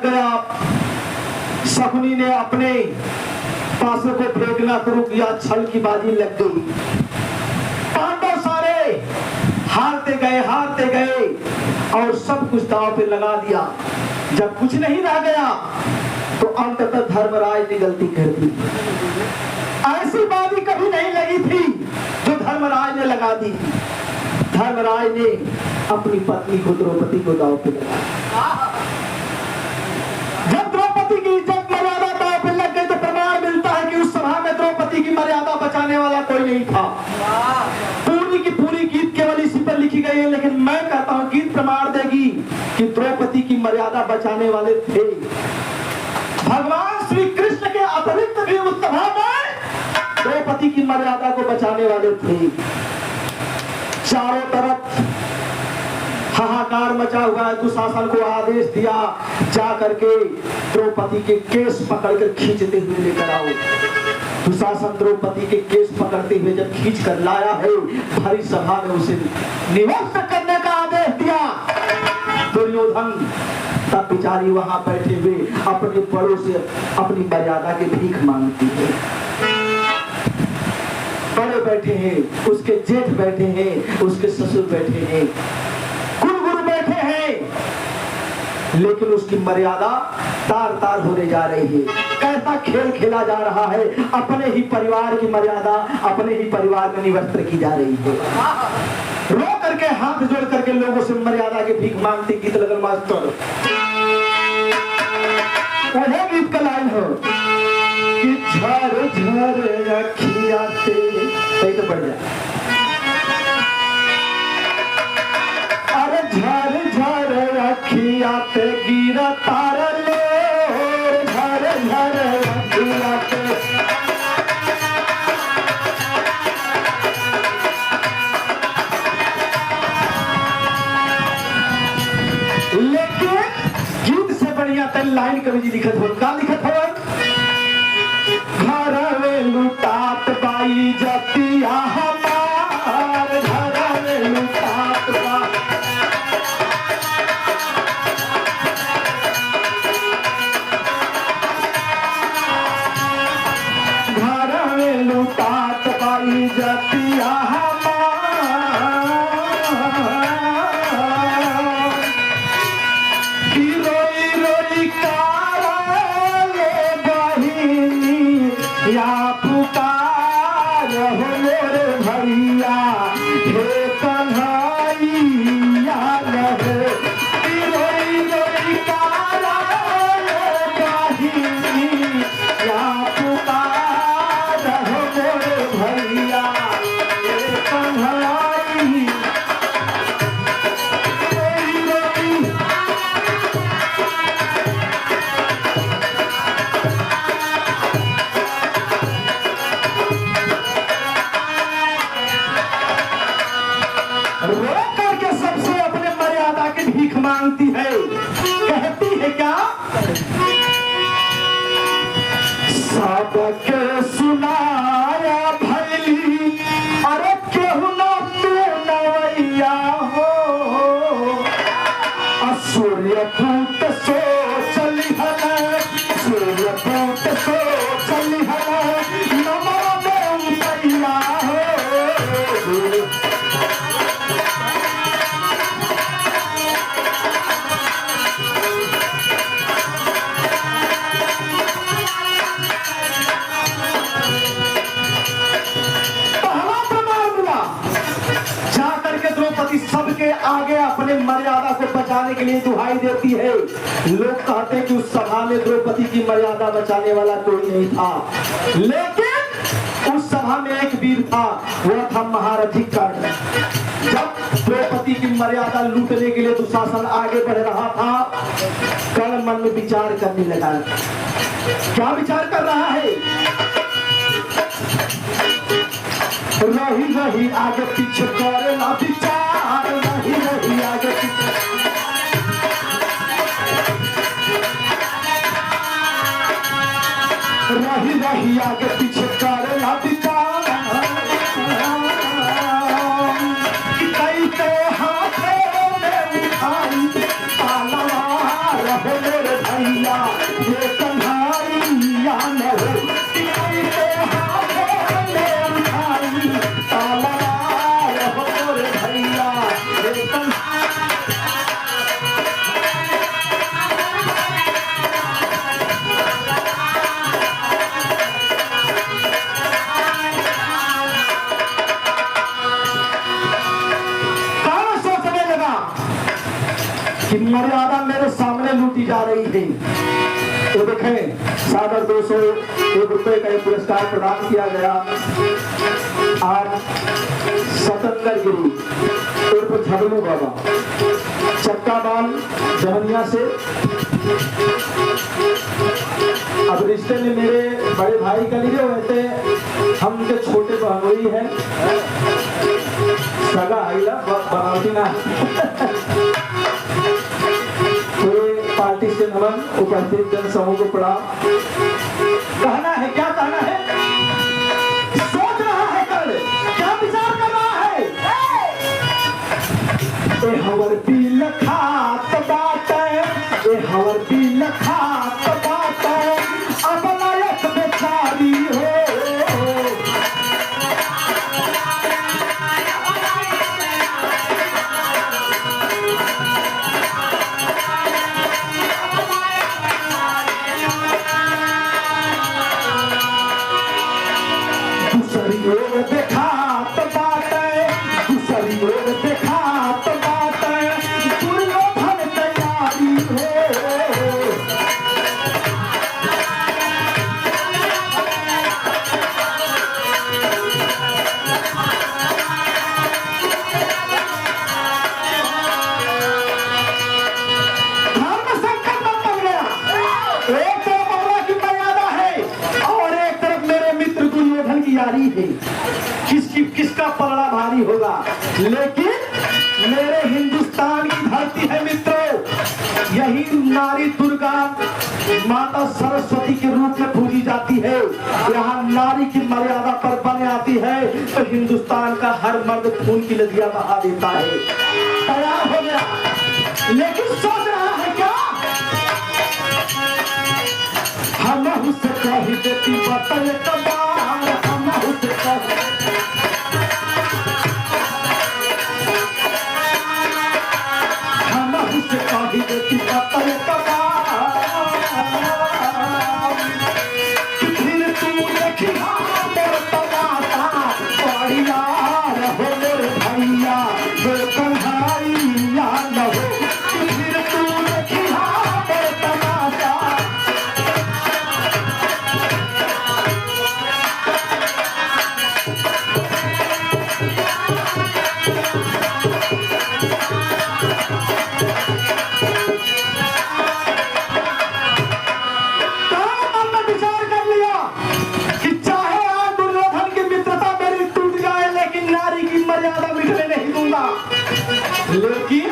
गया। शकुनी ने अपने पासों को फेंकना शुरू किया, छल की बाजी लग गई। पांडव सारे हारते गए और सब कुछ दांव पे लगा दिया। जब कुछ नहीं रह गया तो अंततः धर्मराज ने गलती कर दी। ऐसी बाजी कभी नहीं लगी थी जो धर्मराज ने लगा दी। धर्मराज ने अपनी पत्नी को, द्रौपदी को दांव पे लगाया। जब द्रौपदी की इज्जत मर्यादा दांव पे लग गई तो प्रमाण मिलता है कि उस सभा में द्रौपदी की मर्यादा बचाने वाला कोई नहीं था। पूरी की पूरी गीत केवल इसी पर लिखी गई है, लेकिन मैं कहता हूं गीत प्रमाण देगी कि द्रौपदी की मर्यादा बचाने वाले थे भगवान श्री कृष्ण के अतिरिक्त भी उस सभा में द्रौपदी की मर्यादा को बचाने वाले थे। चारों तरफ हाहाकार मचा हुआ है। दुशासन को आदेश दिया, जा करके द्रौपदी के केस पकड़कर खींचते हुए लेकर आओ। दुशासन द्रौपदी के केस पकड़ते हुए जब खींच कर लाया है, भरी सभा में उसे निवस्त करने का आदेश दिया। दुर्योधन तब बेचारी वहां बैठे हुए अपने बड़ों से अपनी मर्यादा की भीख मांगती है। बड़े बैठे हैं, उसके जेठ बैठे हैं, उसके ससुर बैठे हैं, कुलगुरु बैठे हैं, लेकिन उसकी मर्यादा तार तार होने जा रही है। कैसा खेल खेला जा रहा है, अपने ही परिवार की मर्यादा अपने ही परिवार में निवस्त्र की जा रही है। रो करके हाथ जोड़ करके लोगों से मर्यादा की भीख मांगती गीत लगन मास्टर। वह गीत का लाइन हो कि झर झर अखियाँ से, सही तो बढ़ जाए, अरे झर झर अखियाँ से गिरा तारा लो, झर झर अखियाँ से। लेकिन गीत से बढ़िया तन लाइन कवि जी लिखत हो, का लिखत हो, घर में लुटात बाई जतिया हमार, घर में लुटात बाई, घर में लुटात बाई जतिया हमार, की रोई रोई काले बहिनी या पुकार हो मेरे भैया, हे कन्हैया रहे, की रोई रोई काले बहिनी या पुकार हो मेरे भैया, हे कन्हैया। रो करके सबसे अपने मर्यादा की भीख मांगती है। कहती है क्या, सबके सुनाया भैली, अरे केहू न तू नवैया हो, सूर्यपूत सो चली है, सूर्यपूत सो चली है, नमो देवैया हो। सबके आगे अपने मर्यादा को बचाने के लिए दुहाई देती है। लोग कहते हैं कि उस सभा में द्रौपदी की मर्यादा बचाने वाला कोई नहीं था, लेकिन उस सभा में एक वीर था, वह था महारथी कर्ण। जब द्रौपदी की मर्यादा लूटने के लिए दुशासन आगे बढ़ रहा था, कर्ण मन में विचार करने लगा। क्या विचार कर रहा है, रही रही आगे पीछे करेला विचार, रही रही आगे पीछे, रही रही आगे पीछे करेला विचार, कई के हाथों में उठाई तलवार हो मेरे भैया। ये कन्हैया न हो कि ऐसे हाथों में उठाई तलवार हो मोरे भैया ये कन्हैया। कि मर्यादा मेरे सामने लूटी जा रही थी। तो देखें सागर 201 रुपए का एक पुरस्कार प्रदान किया गया आज सतंदर गिरी उर्फ झगलू बाबा चक्का बाल जहनिया से। अब रिश्ते में मेरे बड़े भाई का लीजिए वैसे हम उनके छोटे बहनोई है सगा आईला बनावटी ना पार्टी से नमन उपस्थित जन समूह को प्रणाम। कहना है क्या कहना है, सोच रहा है कल क्या विचार कर रहा है। ए हवर बिल खात बात ए हवर बिल खात बात अपना एक बेचारी हो। देखा तो बात दूसरी ओर देखा तो बात दुर्योधन तैयारी हो। धर्म संकट में पड़ गया। एक तरफ अल्लाह की मर्यादा है और एक तरफ मेरे मित्र दुर्योधन की यारी है। किसका पलड़ा भारी होगा, लेकिन मेरे हिंदुस्तान की धरती है मित्रों। यही नारी दुर्गा माता सरस्वती के रूप में पूजी जाती है। यहाँ नारी की मर्यादा पर बन आती है तो हिंदुस्तान का हर मर्द खून की नदियां बहा देता है। तैयार हो गया, लेकिन सोच रहा है क्या हम उससे कह देती बतल कबार हम उससे कही देती बतल फिर तू देखी मोर तमाशा बढ़िया रहो मोर भैया ये कन्हैया न हो। फिर तू देखी मोर तमाशा लेकिन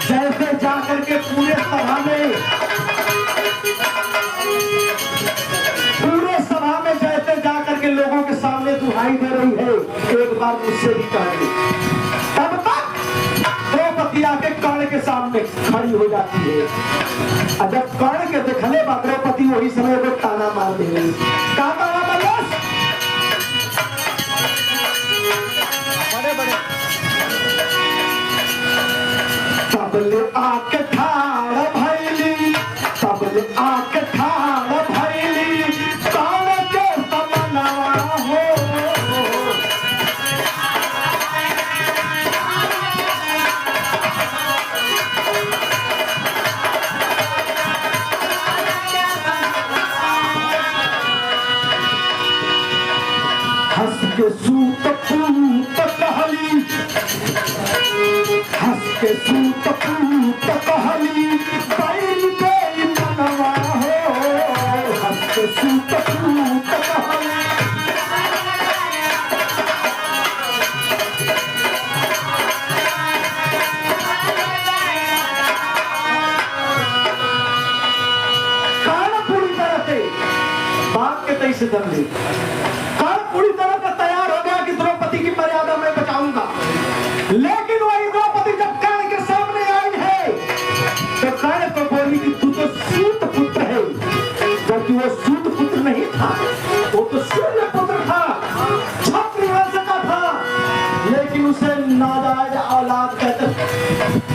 जैसे जाकर के पूरे सभा में जैसे जाकर के लोगों के सामने दुहाई दे रही है एक बार मुझसे भी कह दे। तब तक द्रौपदी आके कर्ण के सामने खड़ी हो जाती है। और जब कर्ण के देखने बाद द्रौपदी वही समय को ताना मार दे रही सबले आके ठाड़ भैली सबले आके ठाड़ भैली कौन के समनवा हो। हंस के सूत फूट कहली हंस के सूत फूट कहली बैल गई मनवा हो। हंस के सूत फूट कहली कान पूरी तरह से बात के तय से दम ली। कान पूरी तरह से तैयार हो गया कि द्रौपदी की मर्यादा मैं बचाऊंगा। लेकिन वही द्रौपदी जब कर्ण के सामने आई है तो कर्ण को बोली कि तू तो सूत पुत्र क्योंकि वो सूत पुत्र नहीं था, वो तो सूर्य पुत्र था, क्षत्रिय वंश का था, लेकिन उसे नाजायज औलाद कहकर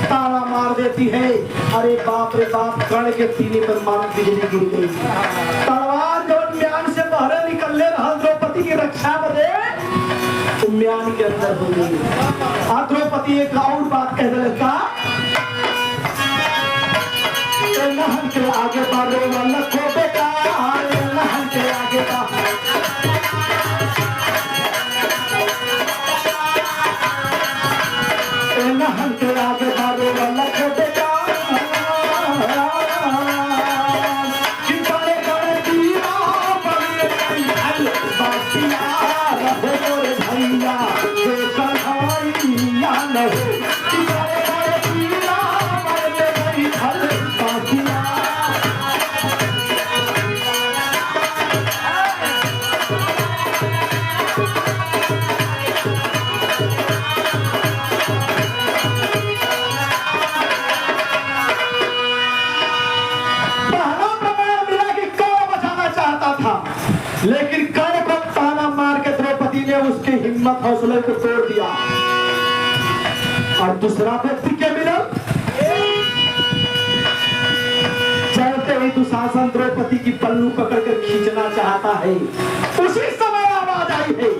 ताना मार देती है। अरे बाप रे बाप, कर्ण के सीने पर मानो बिजली गिर गई। तलवार जब म्यान से बाहर निकलने रहा द्रौपदी की रक्षा बदे, तो म्यान के अंदर हो गई। द्रौपदी एक और बात कहने लगा, नहन के आगे बढ़ो लखो बेटा, नहन के आगे नहन के आगे बढ़ो लखो बेटा, कितने बड़े दीवा बड़े बासिया रहो मोरे भैया, ये कन्हैया नहीं, कितने बड़े दीवा बड़े बासिया। लेकिन कर्ण को ताना मार के द्रौपदी ने उसकी हिम्मत हौसले को तोड़ दिया। और दूसरा व्यक्ति के मिला, चलते ही दुशासन द्रौपदी की पल्लू पकड़कर खींचना चाहता है। उसी समय आवाज आई है।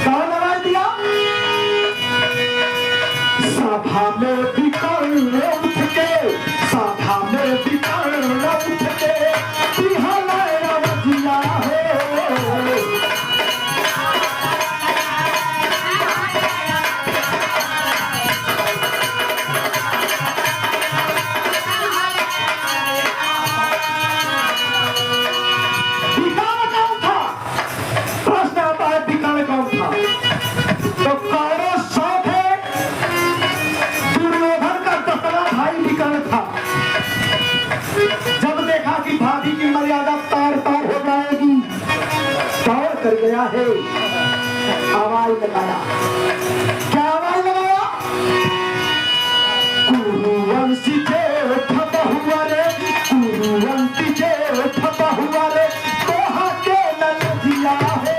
कौन आवाज दिया? सभा में भी कर्ण उठ के, सभा में भी कर्ण उठ के गया है, आवाज लगाया। क्या आवाज लगाया? कुरुवंशी जेठ बहुआ रे, कुरुवंशी जेठ बहुआ रे, तोहा के नदिया है।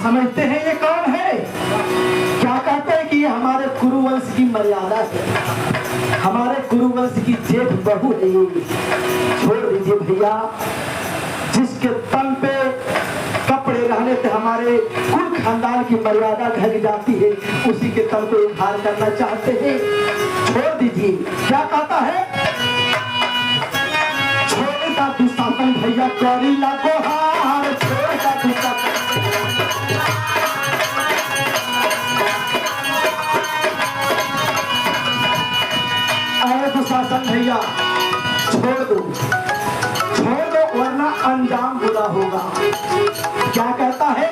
समझते हैं ये कौन है? क्या कहते हैं कि ये हमारे कुरुवंश की मर्यादा है, हमारे कुरुवंश की जेठ बहू है ये। छोड़ दीजिए भैया, जिसके तन पे कपड़े रहने से हमारे कुल खानदान की मर्यादा ढक जाती है, उसी के तन को उद्धार करना चाहते हैं। छोड़ दीजिए। क्या कहता है? छोड़ता दुशासन भैया करी लागो हार, छोड़ता दुशासन। दुशासन भैया छोड़ दो वरना अंजाम बुरा होगा। क्या कहता है?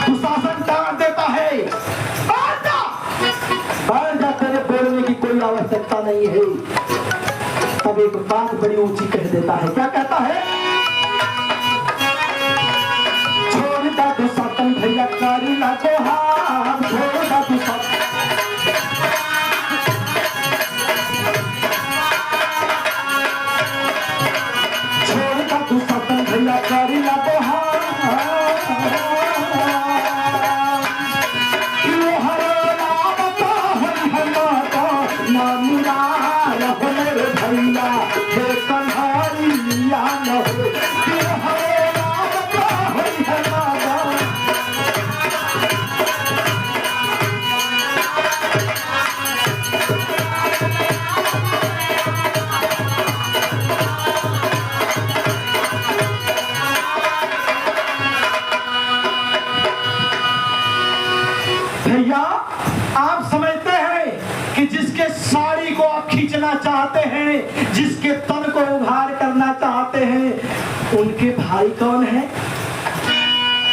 दुशासन डांट देता है, बैठ जा, तेरे बोलने की कोई आवश्यकता नहीं है। तब एक बात बड़ी ऊंची कह देता है। क्या कहता है? छोड़ता दुशासन भैया कारी ना को हाथ, छोड़ता दुशासन। करी लागो भैया हे कन्हैया न भैया, आप समझते हैं कि जिसके साड़ी को आप खींचना चाहते हैं, जिसके तन को उघार करना चाहते हैं, उनके भाई कौन है?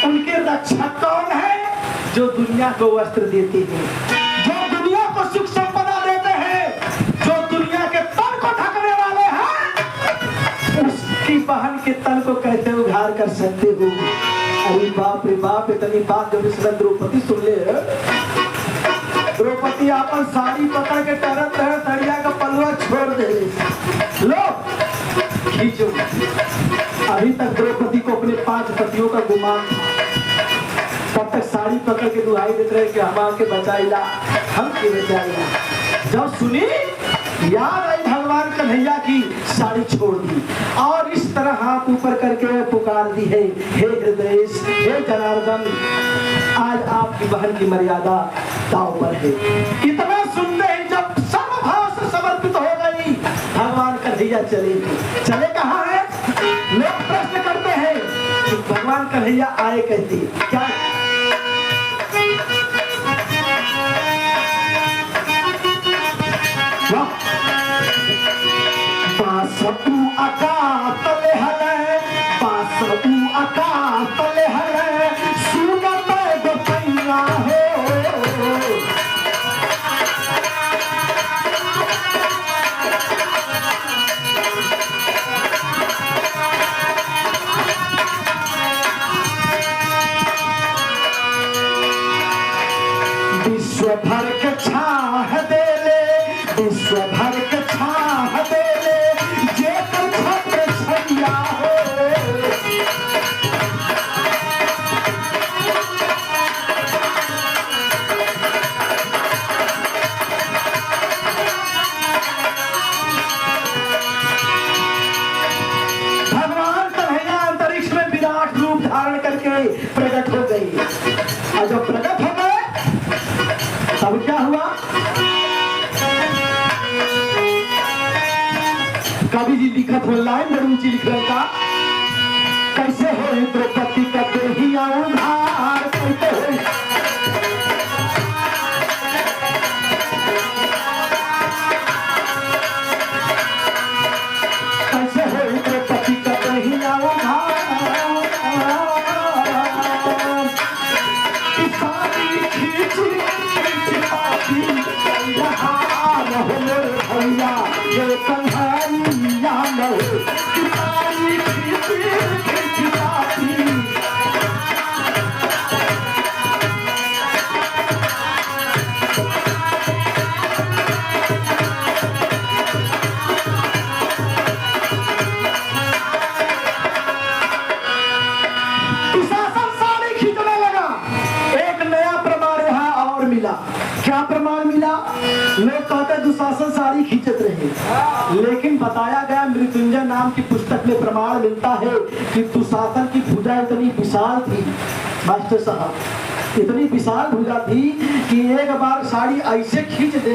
उनके रक्षक कौन है? जो दुनिया को वस्त्र देते हैं, जो दुनिया को सुख संपदा देते हैं, जो दुनिया के तन को ढकने वाले हैं। के तन को कैसे उघार कर सकते हो। अरे बाप रे बाप, इतनी बात जब इस द्रौपदी सुन ले, द्रौपदी अपन साड़ी पकड़ के टरत रहे, तड़िया का पलवा छोड़ दे। लो खींचो। अभी तक द्रौपदी को अपने 5 पतियों का गुमान था, तब तक साड़ी पकड़ के दुहाई देते रहे कि हम आके बचाइला, हम के बचाइला। जब सुनी याद आई भगवान कन्हैया की, साड़ी छोड़ दी और इस तरह हाथ ऊपर करके पुकार दी है, हे हृदय, हे जनार्दन, आज आपकी बहन की मर्यादा दांव पर है। इतना सुनते ही जब सर्वभाव से समर्पित हो गई, भगवान कन्हैया चले कहाँ है? लोग प्रश्न करते हैं कि भगवान कन्हैया आए कहती क्या? बासु अकातले हले, बासु अकातले हले, सुनत गोपैया हो। विश्व भर के छाह देले, विश्व भर के छाह देले, जे कर छत्र छइया हो। भगवान कन्हैया अंतरिक्ष में विराट रूप धारण करके प्रकट हो गई, और जब प्रकट हो गए तब क्या हुआ? कवि जी लिखत हो, लाइन बड़ी ऊंची लिख रहे का, कैसे हो द्रौपदी का देहिया उधार, कैसे हो द्रौपदी का देहिया उधार, भैया ये कन्हैया लो, कितानी खिचताती। दुशासन साड़ी खींचने लगा। एक नया प्रमाण यहाँ और मिला। क्या प्रमाण मिला? लोग कहते दुशासन साड़ी खींचत रहे, लेकिन बताया गया मृत्युंजय नाम की पुस्तक में प्रमाण मिलता है कि दुशासन की भुजा इतनी विशाल थी, मास्टर साहब, इतनी विशाल भुजा थी कि एक बार साड़ी ऐसे खींच दे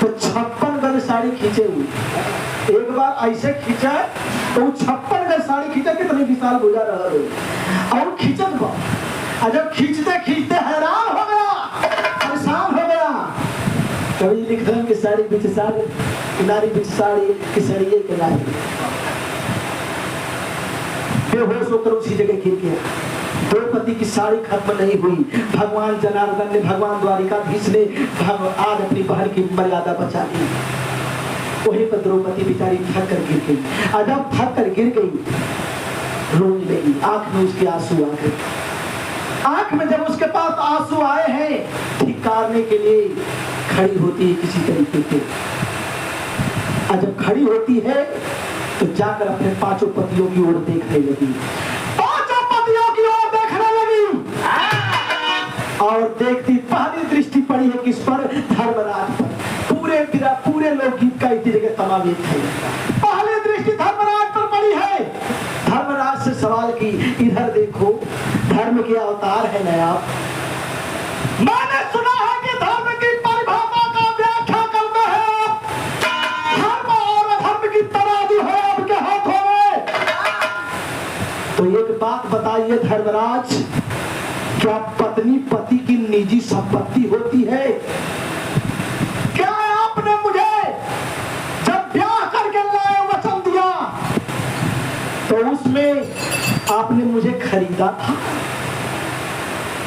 तो 56 गज साड़ी खींचे हुई। एक बार ऐसे खींचा तो 56 गज साड़ी खींचा, कितनी विशाल भुजा रहा और खींचत बा। जब खींचते खींचते हैरान हो गया, परेशान हो गया। कभी लिख रहे कि साड़ी बीच साड़ी, किनारी बीच साड़ी, किसरिए किनारी। बेहोश होकर उसी जगह गिर गया। द्रौपदी की साड़ी खत्म नहीं हुई। भगवान जनार्दन ने, भगवान द्वारिकाधीश ने आज अपनी बहन की मर्यादा बचा ली। वहीं पर द्रौपदी बेचारी थक कर गिर गई। जब थक कर गिर गई, रोने लगी, आंख में उसके आंसू आ गए। आंख में जब उसके पास आंसू आए हैं, धिक्कारने के लिए खड़ी होती है किसी तरीके से। जब खड़ी होती है तो जाकर अपने 5 पतियों की ओर देखने लगी। 5 पतियों की ओर देखने लगी और देखती, पहली दृष्टि पड़ी है किस पर? धर्मराज पर। पूरे लोग गीत का इसी जगह तमाम थे। पहली दृष्टि धर्मराज पर पड़ी है। धर्मराज से सवाल की, इधर देखो, धर्म के अवतार है ना आप? मैंने सुना है कि धर्म की परिभाषा का व्याख्या करते हैं आप। धर्म और अधर्म की तराजू है आपके हाथों में। तो एक बात बताइए धर्मराज, क्या पत्नी पति की निजी संपत्ति होती है? क्या आपने मुझे जब ब्याह करके लाए वचन दिया तो उसमें आपने मुझे खरीदा था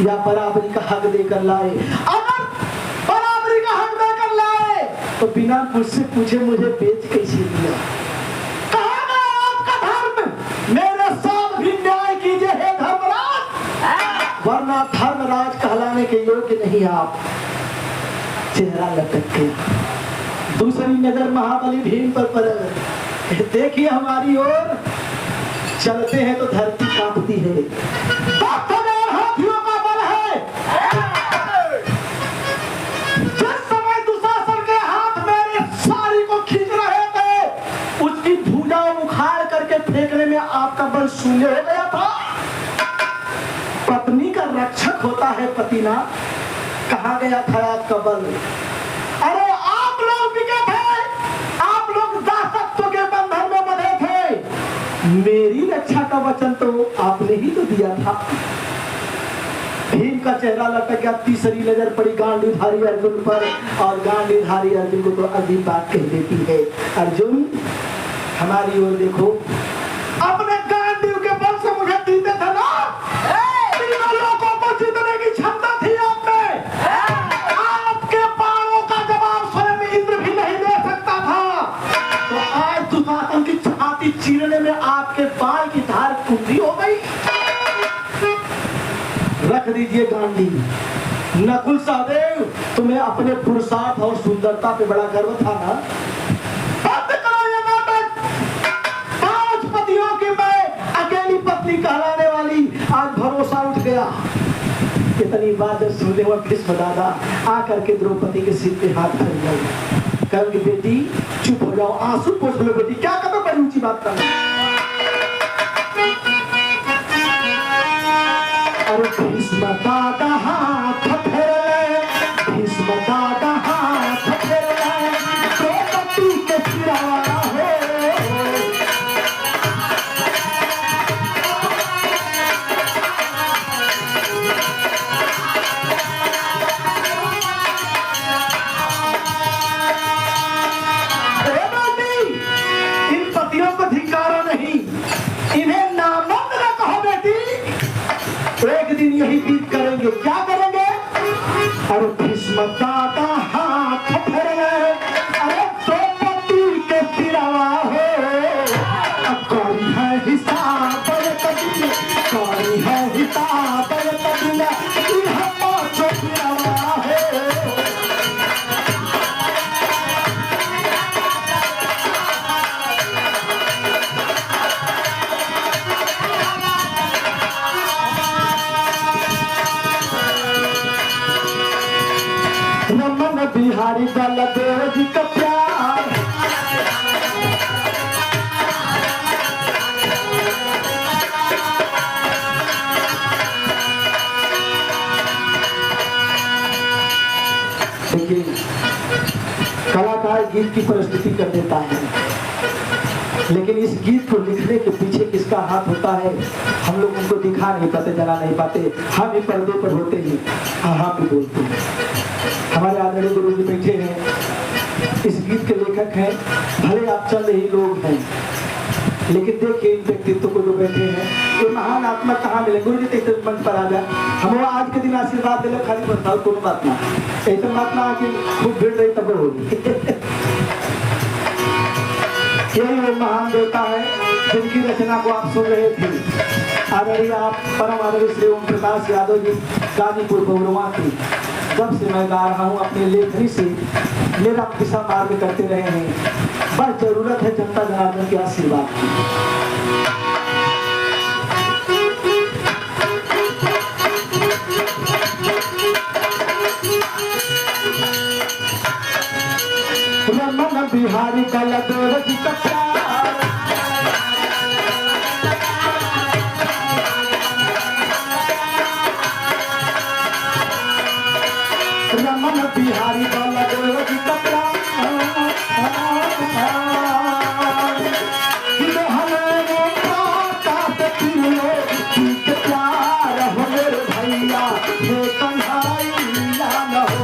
या बराबरी का हक देकर लाए? अगर बराबरी का हक देकर लाए तो बिना मुझसे पूछे मुझे बेच कैसे दिया? कहाँ गया आपका धर्म? धर्मराज कहलाने के योग्य नहीं आप। चेहरा लटक गया। दूसरी नजर महाबली भीम पर पड़। देखिए हमारी ओर, चलते हैं तो धरती कांपती है। हाथियों का बल है। जिस समय दुशासन के हाथ मेरे साड़ी को खींच रहे थे, उसकी भुजा उखाड़ करके फेंकने में आपका बल शून्य हो गया था। पत्नी का रक्षक होता है पतिना, कहा गया था आपका बल? अरे आप लोग बिके थे, आप लोग दासत्व के बंधन में बंधे थे। मेरी रक्षा का वचन तो आपने ही तो दिया था। भीम का चेहरा लटक गया। तीसरी नजर पड़ी गांडीधारी अर्जुन पर, और गांडीधारी अर्जुन को तो अजीब बात कह देती है। अर्जुन हमारी ओर देखो, अपने गांडीव के बल से मुझे जीते थे ना, तीनों लोगों को जीतने की क्षमता थी आप में। आपके बाणों का जवाब स्वयं इंद्र भी नहीं दे सकता था। तो आज दुशासन की छाती चीरने में आपके बाण की धार कुंदी हो गई। रख दीजिए गांडी। नकुल सहदेव, तुम्हें अपने पुरुषार्थ और सुंदरता पे बड़ा गर्व था ना? बंद करो ये नाटक। 5 पतियों की मैं अकेली पत्नी कहलाने वाली आज भरोसा उठ गया। इतनी बात जब सुनने हुआ भीष्म दादा आकर के द्रौपदी के सिर पे हाथ धर गए। कहोगे बेटी चुप हो जाओ, आंसू पोंछ लो बेटी, क्या करो बड़ी ऊंची बात करना। अरे भीष्म दादा हाथ फेरे, भीष्म दादा हाथ फेरे, द्रौपदी के सिरवा हो। इन पतियों को धिक्कारो नहीं, इन्हें नामर्द न कहो बेटी। एक दिन यही गीत करेंगे। क्या करेंगे? अरे भीष्म दादा हाथ फेरे, अरे द्रौपदी के सिरवा हो। कौड़ी है हिसाब तबला, कौड़ी है हिसाब तबला, यह पाछो सिरवा हो। रमन बिहारी बलदेव जी का प्यार, देखिए कलाकार गीत की प्रस्तुति कर देता है, लेकिन इस गीत को लिखने के पीछे किसका हाथ होता है हम लोग उनको दिखा नहीं पाते, जला नहीं पाते। हम ही पर्दे पर होते हैं, हाँ भी बोलते हैं। हमारे आदरणीय गुरु जी बैठे हैं, इस गीत के लेखक हैं। भले आप चल रही लोग हैं, लेकिन देखिए इन व्यक्तित्व को जो बैठे हैं, ये महान आत्मा कहाँ मिले। गुरु जी तो मंच पर आ जाए, हम आज के दिन आशीर्वाद दिले खाली बताओ, कोई बात ना ऐसा बात ना कि खूब भीड़ रही तब होगी। यही वो महान देवता है जिनकी रचना को आप सुन रहे थे। आदरणीय आप परम आदरणीय श्री ओम प्रकाश यादव जी गाजीपुर बउरवा की। जब से मैं गा रहा हूँ अपने लेखनी से मेरा दिशा मार्ग करते रहे हैं। बस जरूरत है जनता जनार्दन के आशीर्वाद की। रमन बिहारी बलदेव जी का प्यार, रमन बिहारी बलदेव जी का प्यार, प्यार हो मेरे भैया हे कन्हैया न हो।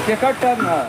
टिकट टर्न है।